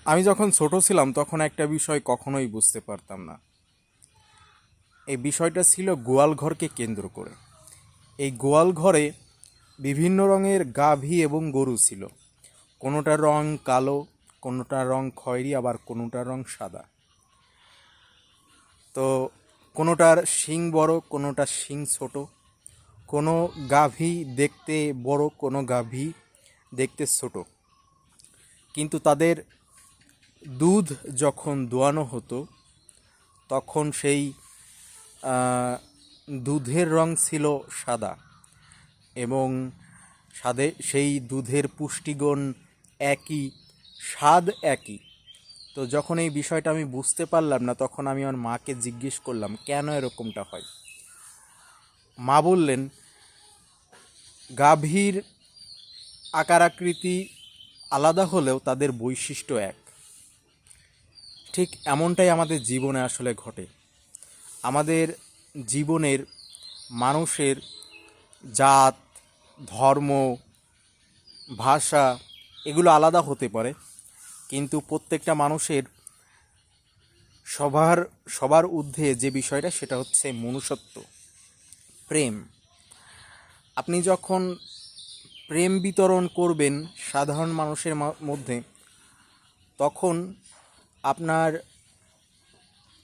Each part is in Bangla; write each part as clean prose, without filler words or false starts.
আমি যখন ছোট ছিলাম তখন একটা বিষয় কখনোই বুঝতে পারতাম না। এই বিষয়টা ছিল গোয়াল ঘরকে কেন্দ্র করে। এই গোয়াল ঘরে বিভিন্ন রঙের গাভী এবং গরু ছিল। কোনোটার রং কালো, কোনোটার রং খয়েরি, আবার কোনোটার রং সাদা। তো কোনোটার শিং বড়, কোনোটার শিং ছোট। কোনো গাভী দেখতে বড়, কোনো গাভী দেখতে ছোট। কিন্তু তাদের দুধ যখন দোয়ানো হতো তখন সেই দুধের রং ছিল সাদা, এবং সেই দুধের পুষ্টিগুণ একই, স্বাদ একই। তো যখন এই বিষয়টা আমি বুঝতে পারলাম না, তখন আমি আমার মাকে জিজ্ঞেস করলাম কেন এরকমটা হয়। মা বললেন, গাভীর আকার আকৃতি আলাদা হলেও তাদের বৈশিষ্ট্য এক। ঠিক এমনটাই আমাদের জীবনে আসলে ঘটে। আমাদের জীবনের মানুষের জাত, ধর্ম, ভাষা এগুলো আলাদা হতে পারে, কিন্তু প্রত্যেকটা মানুষের সবার ঊর্ধ্বে যে বিষয়টা, সেটা হচ্ছে মনুষ্যত্ব, প্রেম। আপনি যখন প্রেম বিতরণ করবেন সাধারণ মানুষের মধ্যে, তখন আপনার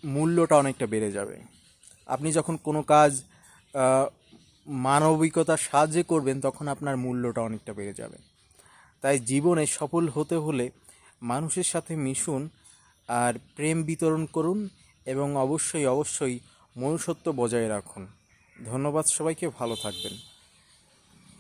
মূল্যটা অনেকটা বেড়ে যাবে। আপনি যখন কোনো কাজ মানবিকতার সাহায্যে করবেন, তখন আপনার মূল্যটা অনেকটা বেড়ে যাবে। তাই জীবনে সফল হতে হলে মানুষের সাথে মিশুন, আর প্রেম বিতরণ করুন, এবং অবশ্যই অবশ্যই মনুষ্যত্ব বজায় রাখুন। ধন্যবাদ সবাইকে, ভালো থাকবেন।